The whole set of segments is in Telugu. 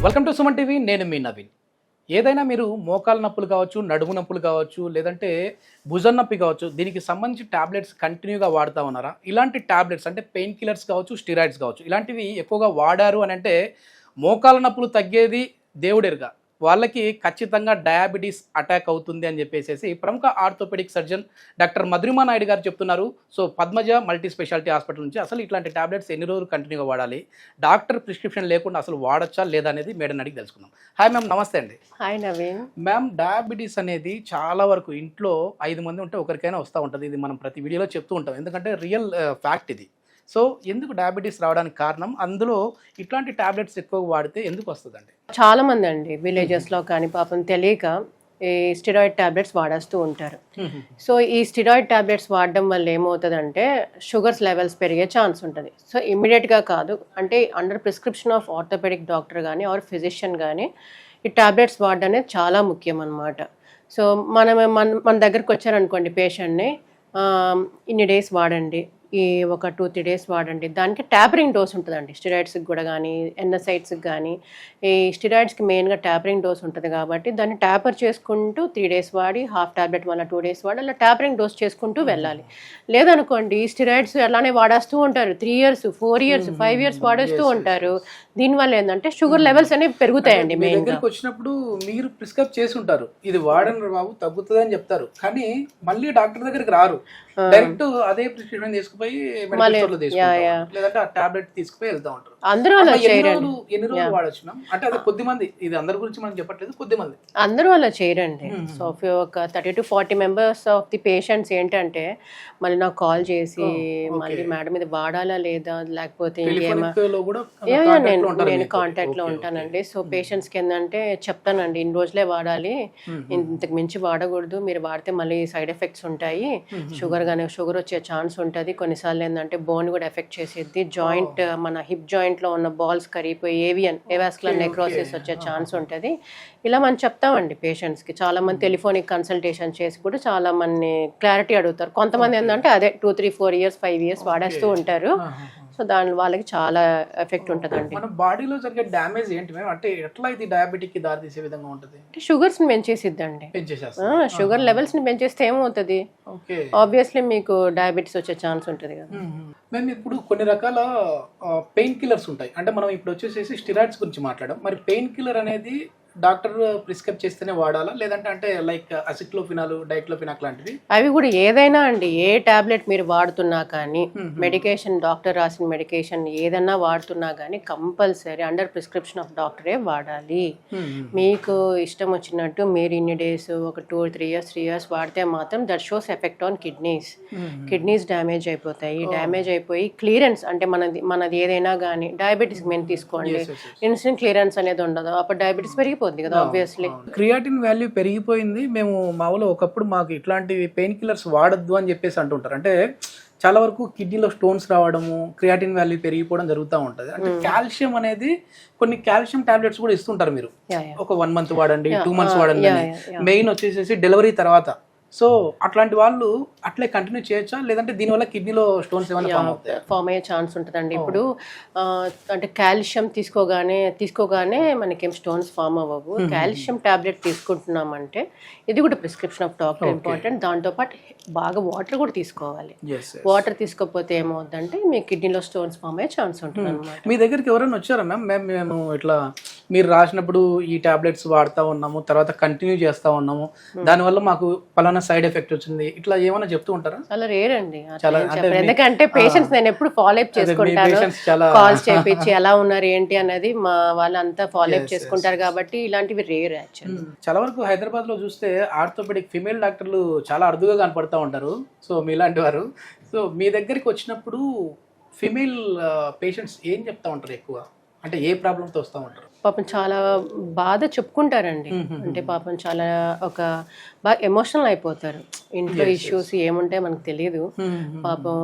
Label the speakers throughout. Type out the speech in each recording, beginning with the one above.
Speaker 1: Welcome to Suman TV. నేను మీ నవీన్. ఏదైనా మీరు మోకాలు నొప్పులు కావచ్చు, నడుము నొప్పులు కావచ్చు, లేదంటే భుజం నొప్పి కావచ్చు, దీనికి సంబంధించి టాబ్లెట్స్ కంటిన్యూగా వాడుతూ ఉన్నారా? ఇలాంటి టాబ్లెట్స్ అంటే పెయిన్ కిల్లర్స్ కావచ్చు, స్టిరాయిడ్స్ కావచ్చు, ఇలాంటివి ఎక్కువగా వాడారు అని అంటే మోకాల నొప్పులు తగ్గేది దేవుడెరుగా, వాళ్ళకి ఖచ్చితంగా డయాబెటీస్ అటాక్ అవుతుంది అని చెప్పేసి ప్రముఖ orthopaedic surgeon doctor Madhurima Naidu గారు చెప్తున్నారు. So Padmaja multi speciality hospital నుంచి అసలు ఇట్లాంటి టాబ్లెట్స్ ఎన్ని రోజులు కంటిన్యూగా వాడాలి, డాక్టర్ ప్రిస్క్రిప్షన్ లేకుండా అసలు వాడచ్చా లేదా అనేది మేడం అడిగి తెలుసుకుందాం. హాయ్ మ్యామ్, నమస్తే అండి.
Speaker 2: హాయ్ నవీన్.
Speaker 1: మ్యామ్, డయాబెటీస్ అనేది చాలా వరకు ఇంట్లో 5 మంది ఉంటే ఒకరికైనా వస్తూ ఉంటుంది. ఇది మనం ప్రతి వీడియోలో చెప్తూ ఉంటాం, ఎందుకంటే రియల్ ఫ్యాక్ట్ ఇది. సో ఎందుకు డయాబెటీస్ రావడానికి కారణం, అందులో ఇట్లాంటి టాబ్లెట్స్ ఎక్కువ వాడితే ఎందుకు వస్తుందండి?
Speaker 2: చాలా మంది అండి విలేజెస్లో కానీ పాపం తెలియక ఈ స్టిరాయిడ్ టాబ్లెట్స్ వాడేస్తూ ఉంటారు. సో ఈ స్టిరాయిడ్ టాబ్లెట్స్ వాడడం వల్ల ఏమవుతుందంటే షుగర్స్ లెవెల్స్ పెరిగే ఛాన్స్ ఉంటుంది. సో ఇమ్మీడియట్గా కాదు, అంటే under prescription of orthopaedic doctor కానీ ఆర్ ఫిజిషియన్ కానీ ఈ టాబ్లెట్స్ వాడడం అనేది చాలా ముఖ్యం అన్నమాట. సో మన దగ్గరకు వచ్చారనుకోండి పేషెంట్ని, ఇన్ని డేస్ వాడండి, ఈ ఒక 2-3 డేస్ వాడండి. దానికి ట్యాపరింగ్ డోస్ ఉంటుందండి. స్టిరాయిడ్స్కి కూడా కానీ ఎన్ఎసైడ్స్కి కానీ ఈ స్టిరాయిడ్స్కి మెయిన్గా ట్యాపరింగ్ డోస్ ఉంటుంది కాబట్టి దాన్ని ట్యాపర్ చేసుకుంటూ 3 డేస్ వాడి, హాఫ్ టాబ్లెట్ వల్ల 2 డేస్ వాడి, అలా ట్యాపరింగ్ డోస్ చేసుకుంటూ వెళ్ళాలి. లేదనుకోండి స్టిరాయిడ్స్ అలానే వాడేస్తూ ఉంటారు, 3 ఇయర్స్ 4 ఇయర్స్ 5 ఇయర్స్ వాడేస్తూ ఉంటారు. దీనివల్ల ఏంటంటే షుగర్ లెవెల్స్ అనేవి పెరుగుతాయండి. మెయిన్గా
Speaker 1: వచ్చినప్పుడు మీరు ప్రిస్క్రైబ్ చేసి ఉంటారు, ఇది వాడని బాబు తగ్గుతుంది అని చెప్తారు, కానీ మళ్ళీ డాక్టర్ దగ్గరికి రారు, డైరెక్ట్ అదే ప్రిస్క్రిప్షన్ తీసుకుపోయి మెడికల్ స్టోర్లో తీసుకుంటారు, లేదంటే ఆ టాబ్లెట్ తీసుకుపోయి వెళ్తా ఉంటారు.
Speaker 2: అందరూ అలా చేయరండి.
Speaker 1: ఎన్ని రోజులు వాడొచ్చు మ్యామ్? అంటే అది కొద్ది మంది, ఇది అందరి గురించి మనం చెప్పట్లేదు, కొద్ది మంది
Speaker 2: అందరూ అలా చేయరండి. సో ఒక 30 to 40 members of the patients ఏంటంటే మళ్ళీ నాకు కాల్ చేసి మళ్ళీ మేడం ఇది వాడాలా లేదా, లేకపోతే నేను కాంటాక్ట్ లో ఉంటానండి. సో పేషెంట్స్కి ఏంటంటే చెప్తానండి, ఇన్ని రోజులే వాడాలి, ఇంతకు మించి వాడకూడదు, మీరు వాడితే మళ్ళీ సైడ్ ఎఫెక్ట్స్ ఉంటాయి, షుగర్ వచ్చే ఛాన్స్ ఉంటుంది, కొన్నిసార్లు ఏంటంటే బోన్ కూడా ఎఫెక్ట్ చేసేది, జాయింట్ మన హిప్ జాయింట్ లో ఉన్న బాల్స్ కరిగిపోయి ఏవాస్కులర్ నెక్రోసిస్ వచ్చే ఛాన్స్ ఉంటుంది. ఇలా మనం చెప్తామండి పేషెంట్స్ కి. చాలా మంది టెలిఫోనిక్ కన్సల్టేషన్ చేసి కూడా చాలా మంది క్లారిటీ అడుగుతారు. కొంతమంది ఏంటంటే అదే 2-3-4 ఇయర్స్ 5 ఇయర్స్ వాడేస్తూ ఉంటారు. సో దాని వాళ్ళకి చాలా ఎఫెక్ట్ ఉంటుందండి.
Speaker 1: మన బాడీలో జరిగే డ్యామేజ్ ఏంటి మేడం? అంటే ఎట్లా ఇది డయాబెటిక్ కి దారి తీసే విధంగా ఉంటుంది?
Speaker 2: అంటే షుగర్స్ ని పెంచేసిద్దండి. షుగర్ లెవెల్స్ ని పెంచేస్తే ఏమవుతుంది, ఆబ్వియస్లీ మీకు డయాబెటీస్ వచ్చే ఛాన్స్ ఉంటుంది కదా.
Speaker 1: మేము ఇప్పుడు కొన్ని రకాల పెయిన్ కిల్లర్స్ ఉంటాయి, అంటే మనం ఇప్పుడు వచ్చేసేసి స్టిరాయిడ్స్ గురించి మాట్లాడాం. మరి పెయిన్ కిల్లర్ అనేది డాక్టర్ ప్రిస్క్రైబ్ చేస్తేనే వాడాలా, లేదంటే అంటే లైక్ అసిక్లోఫినాల్, డైక్లోఫినాక్ లాంటివి?
Speaker 2: అవి కూడా ఏదైనా అండి, ఏ టాబ్లెట్ మీరు వాడుతున్నా కానీ, మెడికేషన్ డాక్టర్ రాసిన మెడికేషన్ ఏదన్నా వాడుతున్నా కానీ కంపల్సరీ అండర్ ప్రిస్క్రిప్షన్ ఆఫ్ డాక్టరే వాడాలి. మీకు ఇష్టం వచ్చినట్టు మీరు ఇన్ని డేస్ ఒక 2-3 ఇయర్స్ 3 ఇయర్స్ వాడితే మాత్రం that shows effect on kidneys damage అయిపోతాయి. డ్యామేజ్ అయిపోయి క్లియరెన్స్, అంటే మనది ఏదైనా కానీ డయాబెటీస్ మెయిన్ తీసుకోండి, ఇన్సులిన్ క్లియరెన్స్ అనేది ఉండదు, అప్పుడు డయాబెటీస్ పెరిగిపోతుంది కదా ఆబ్వియస్లీ.
Speaker 1: క్రియాటిన్ వాల్యూ పెరిగిపోయింది. మేము మామూలు ఒకప్పుడు మాకు ఇట్లాంటి పెయిన్ కిల్లర్స్ వాడద్దు అని చెప్పేసి అంటుంటారు. అంటే చాలా వరకు కిడ్నీలో స్టోన్స్ రావడము, క్రియాటిన్ వాల్యూ పెరిగిపోవడం జరుగుతూ ఉంటుంది. అంటే కాల్షియం అనేది కొన్ని కాల్షియం టాబ్లెట్స్ కూడా ఇస్తుంటారు, మీరు ఒక 1 మంత్ వాడండి, 2 మంత్స్ వాడండి, మెయిన్ వచ్చేసేసి డెలివరీ తర్వాత. సో అట్లాంటి వాళ్ళు అట్లే కంటిన్యూ చేయొచ్చా, లేదంటే దీనివల్ల కిడ్నీలో స్టోన్స్ ఏమైనా
Speaker 2: ఫామ్ అయ్యే ఛాన్స్ ఉంటుందండి. ఇప్పుడు అంటే కాల్షియం తీసుకోగానే మనకేం స్టోన్స్ ఫామ్ అవ్వవు. కాల్షియం టాబ్లెట్ తీసుకుంటున్నామంటే ఇది కూడా ప్రిస్క్రిప్షన్ ఆఫ్ డాక్టర్ ఇంపార్టెంట్. దాంతోపాటు బాగా వాటర్ కూడా తీసుకోవాలి. వాటర్ తీసుకోకపోతే ఏమవుతుందంటే మీ కిడ్నీలో స్టోన్స్ ఫామ్ అయ్యే ఛాన్స్ ఉంటుంది అనమాట.
Speaker 1: మీ దగ్గరికి ఎవరైనా వచ్చారా మ్యామ్? మేము ఇట్లా మీరు రాసినప్పుడు ఈ టాబ్లెట్స్ వాడుతూ ఉన్నాము, తర్వాత కంటిన్యూ చేస్తూ ఉన్నాము, దానివల్ల మాకు పలానా సైడ్ ఎఫెక్ట్ వచ్చింది, ఇట్లా ఏమైనా చెప్తూ ఉంటారా?
Speaker 2: చాలా రేర్ అండి. ఎందుకంటే పేషెంట్స్ నేను ఎప్పుడు ఫాలో అప్ చేసుకుంటాను, కాల్స్ చేపించి ఎలా ఉన్నారు ఏంటి అనేది మా వాళ్ళంతా ఫాలో అప్ చేసుకుంటారు కాబట్టి ఇలాంటివి రేర్ యాక్చువల్లీ.
Speaker 1: చాలా వరకు హైదరాబాద్ లో చూస్తే ఆర్థోపెడిక్ ఫిమేల్ డాక్టర్లు చాలా అరుదుగా కనపడతా ఉంటారు. సో మీలాంటి వారు, సో మీ దగ్గరికి వచ్చినప్పుడు ఫిమేల్ పేషెంట్స్ ఏం చెప్తా ఉంటారు ఎక్కువ, అంటే ఏ ప్రాబ్లంతో వస్తూ ఉంటారు?
Speaker 2: పాపం చాలా బాధ చెప్పుకుంటారండి. అంటే పాపం చాలా ఒక బాగా ఎమోషనల్ అయిపోతారు. ఇంట్లో ఇష్యూస్ ఏముంటాయో మనకు తెలియదు. పాపం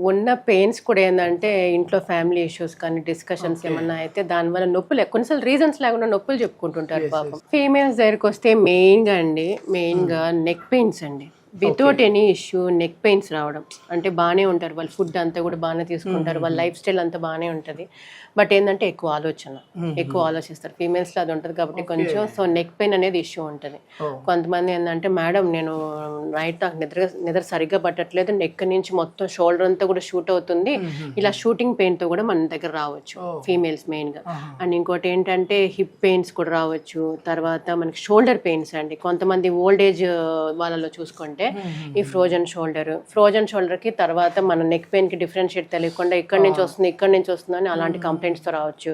Speaker 2: ఉన్న పెయిన్స్ కూడా ఏంటంటే ఇంట్లో ఫ్యామిలీ ఇష్యూస్ కానీ డిస్కషన్స్ ఏమన్నా అయితే దానివల్ల నొప్పులు, కొన్నిసార్లు రీజన్స్ లేకుండా నొప్పులు చెప్పుకుంటుంటారు పాపం. ఫీమేల్స్ దగ్గరికి వస్తే మెయిన్గా నెక్ పెయిన్స్ అండి. Without any issue neck pains రావడం, అంటే బాగానే ఉంటారు వాళ్ళు, ఫుడ్ అంతా కూడా బాగానే తీసుకుంటారు, వాళ్ళ లైఫ్ స్టైల్ అంతా బాగానే ఉంటుంది, బట్ ఏంటంటే ఎక్కువ ఆలోచిస్తారు, ఫీమేల్స్లో అది ఉంటుంది కాబట్టి కొంచెం. సో నెక్ పెయిన్ అనేది ఇష్యూ ఉంటుంది. కొంతమంది ఏంటంటే మేడం నేను నైట్ నాకు నిద్ర సరిగ్గా పట్టట్లేదు, నెక్ నుంచి మొత్తం షోల్డర్ అంతా కూడా షూట్ అవుతుంది, ఇలా షూటింగ్ పెయిన్తో కూడా మన దగ్గర రావచ్చు ఫీమేల్స్ మెయిన్గా. అండ్ ఇంకోటి ఏంటంటే హిప్ పెయిన్స్ కూడా రావచ్చు, తర్వాత మనకి షోల్డర్ పెయిన్స్ అండి. కొంతమంది ఓల్డ్ ఏజ్ వాళ్ళలో చూసుకుంటే ఈ ఫ్రోజన్ షోల్డర్కి తర్వాత మన నెక్ పెయిన్కి డిఫరెన్షియేట్ తెలియకుండా ఇక్కడ నుంచి వస్తుంది అని అలాంటి కంప్లైంట్స్తో రావచ్చు.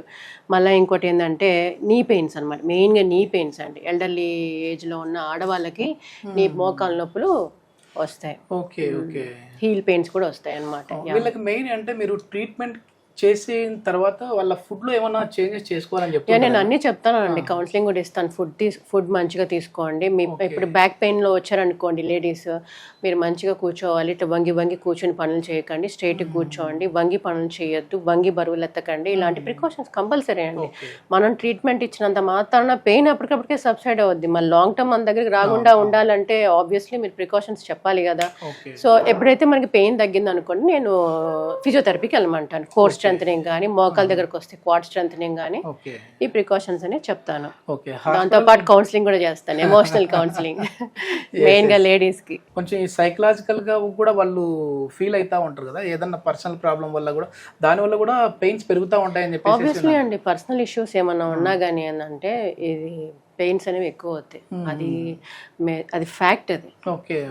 Speaker 2: మళ్ళీ ఇంకోటి ఏంటంటే నీ పెయిన్స్ అనమాట, మెయిన్గా నీ పెయిన్స్ అండి. ఎల్డర్లీ ఏజ్లో ఉన్న ఆడవాళ్ళకి నీ మోకాలు నొప్పులు వస్తాయి, హీల్ పెయిన్స్ కూడా వస్తాయి అనమాట.
Speaker 1: వీళ్ళకి మెయిన్ అంటే మీరు ట్రీట్మెంట్ చేసిన తర్వాత వాళ్ళ ఫుడ్ లో ఏమైనా చేంజెస్ చేసుకోవాలని చెప్పి
Speaker 2: నేను అన్ని చెప్తానండి, కౌన్సిలింగ్ కూడా ఇస్తాను. ఫుడ్ మంచిగా తీసుకోండి. మీ ఇప్పుడు బ్యాక్ పెయిన్ లో వచ్చారనుకోండి లేడీస్, మీరు మంచిగా కూర్చోవాలి, ఇట్లా వంగి కూర్చొని పనులు చేయకండి, స్ట్రైట్ కూర్చోండి, వంగి పనులు చేయొద్దు, వంగి బరువులు ఎత్తకండి, ఇలాంటి ప్రికాషన్స్ కంపల్సరీ అండి. మనం ట్రీట్మెంట్ ఇచ్చినంత మాత్రాన పెయిన్ అప్పటికప్పటికే సబ్సైడ్ అవుద్ది. మన లాంగ్ టర్మ్ మన దగ్గరికి రాకుండా ఉండాలంటే ఆబ్వియస్లీ మీరు ప్రికాషన్స్ చెప్పాలి కదా. సో ఎప్పుడైతే మనకి పెయిన్ తగ్గింది అనుకోండి, నేను ఫిజియోథెరపీకి వెళ్ళమంటాను. కోర్ స్ట్రెంథనింగ్ కానీ, మోకాల దగ్గరకు వస్తే క్వాడ్ స్ట్రెంథనింగ్ కానీ, ఈ ప్రికాషన్స్ అనేది చెప్తాను. దాంతో పాటు కౌన్సిలింగ్ కూడా చేస్తాను, ఎమోషనల్ కౌన్సిలింగ్ మెయిన్ గా లేడీస్ కి.
Speaker 1: కొంచెం సైకలాజికల్ గా కూడా వాళ్ళు ఫీల్ అవుతా ఉంటారు కదా, ఏదన్నా పర్సనల్ ప్రాబ్లం వల్ల కూడా, దాని వల్ల కూడా పెయిన్స్ పెరుగుతూ ఉంటాయని చెప్పి.
Speaker 2: ఆబ్వియస్లీ అండి, పర్సనల్ ఇష్యూస్ ఏమన్నా ఉన్నా కానీ ఏంటంటే ఇది పెయిన్స్ అనేవి ఎక్కువ అవుతాయి, అది ఫ్యాక్ట్. అది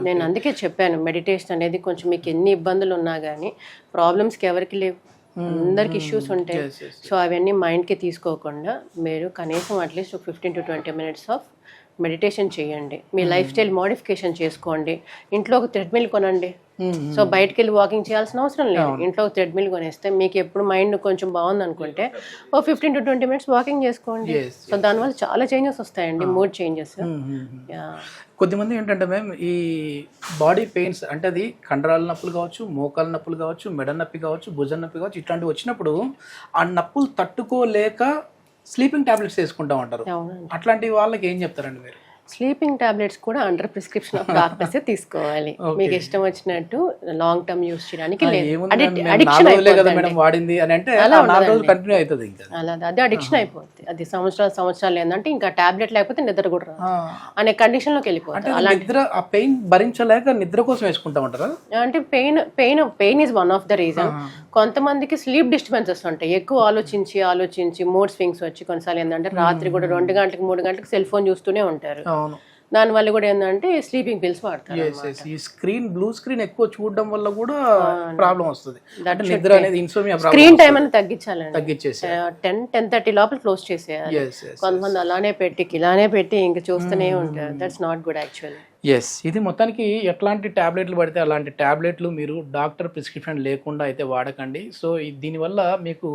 Speaker 2: నేను అందుకే చెప్పాను, మెడిటేషన్ అనేది కొంచెం మీకు ఎన్ని ఇబ్బందులు ఉన్నా కానీ, ప్రాబ్లమ్స్కి ఎవరికి లేవు, అందరికి ఇష్యూస్ ఉంటాయి. సో అవన్నీ మైండ్కి తీసుకోకుండా మీరు కనీసం at least 15 to 20 minutes of meditation చేయండి. మీ లైఫ్ స్టైల్ మోడిఫికేషన్ చేసుకోండి. ఇంట్లో ఒక థ్రెడ్మిల్ కొనండి. సో బయటకు వెళ్ళి వాకింగ్ చేయాల్సిన అవసరం లేదు, ఇంట్లో ఒక థ్రెడ్మిల్ కొనేస్తే మీకు ఎప్పుడు మైండ్ కొంచెం బాగుంది అనుకుంటే ఓ 15 to 20 minutes వాకింగ్ చేసుకోండి. సో దానివల్ల చాలా చేంజెస్ వస్తాయండి, మూడ్ చేంజెస్.
Speaker 1: కొద్దిమంది ఏంటంటే మేము ఈ బాడీ పెయిన్స్ అంటే అది కండరాల నొప్పులు కావచ్చు, మోకాల నొప్పులు కావచ్చు, మెడ నొప్పి కావచ్చు, భుజం నొప్పి కావచ్చు, ఇట్లాంటివి వచ్చినప్పుడు ఆ నొప్పులు తట్టుకోలేక స్లీపింగ్ టాబ్లెట్స్ వేసుకుంటా ఉంటారు. అట్లాంటి వాళ్ళకి ఏం చెప్తారండి మీరు?
Speaker 2: స్లీపింగ్ టాబ్లెట్స్ కూడా అండర్ ప్రిస్క్రిప్షన్ ఆఫ్ డాక్టర్స్ తీసుకోవాలి. మీకు ఇష్టం వచ్చినట్టు లాంగ్ టర్మ్ యూస్ చేయడానికి లేదు. అడిక్షన్ అది అడిక్షన్ అయిపోతుంది. అది సంవత్సరాలు ఏంటంటే ఇంకా టాబ్లెట్ లేకపోతే నిద్ర కూడా రాదు అనే కండిషన్ లోకి వెళ్ళిపోతుంది.
Speaker 1: ఆ పెయిన్ భరించలేక నిద్ర కోసం వేసుకుంటా ఉంటారా?
Speaker 2: అంటే pain is one of the reason. కొంతమందికి స్లీప్ డిస్టర్బెన్సెస్ ఉంటాయి, ఎక్కువ ఆలోచించి మూడ్ స్వింగ్స్ వచ్చి కొన్నిసార్లు ఏంటంటే రాత్రి కూడా 2 గంటలకు 3 గంటలకు సెల్ ఫోన్ చూస్తూనే ఉంటారు. దానివల్ల కూడా ఏంటంటే స్లీపింగ్ పిల్స్ వాడతారు.
Speaker 1: ఈ బ్లూ స్క్రీన్ ఎక్కువ చూడడం వల్ల కూడా ప్రాబ్లం వస్తుంది.
Speaker 2: స్క్రీన్ టైం అని తగ్గించేసి 10-10:30 లోపల క్లోజ్ చేసేయాలి. కొంతమంది ఇలానే పెట్టి ఇంకా చూస్తూనే ఉంటారు. That's not good actually.
Speaker 1: ఇది మొత్తానికి ఎట్లాంటి ట్యాబ్లెట్లు పడితే అలాంటి ట్యాబ్లెట్లు మీరు డాక్టర్ ప్రిస్క్రిప్షన్ లేకుండా అయితే వాడకండి. సో దీనివల్ల మీకు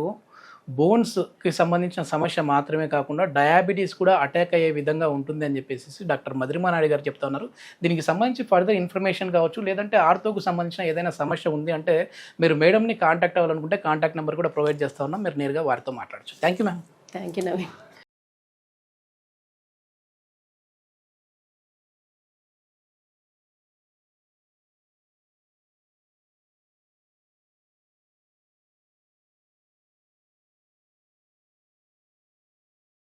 Speaker 1: బోన్స్కి సంబంధించిన సమస్య మాత్రమే కాకుండా డయాబెటీస్ కూడా అటాక్ అయ్యే విధంగా ఉంటుంది అని చెప్పేసి డాక్టర్ మధురిమా నాయుడు గారు చెప్తా ఉన్నారు. దీనికి సంబంధించి ఫర్దర్ ఇన్ఫర్మేషన్ కావచ్చు, లేదంటే ఆర్థోకు సంబంధించిన ఏదైనా సమస్య ఉంది అంటే మీరు మేడంని కాంటాక్ట్ అవ్వాలనుకుంటే కాంటాక్ట్ నెంబర్ కూడా ప్రొవైడ్ చేస్తా ఉన్నాం, మీరు నేరుగా వారితో మాట్లాడచ్చు. Thank you ma'am.
Speaker 2: Thank you Naveen.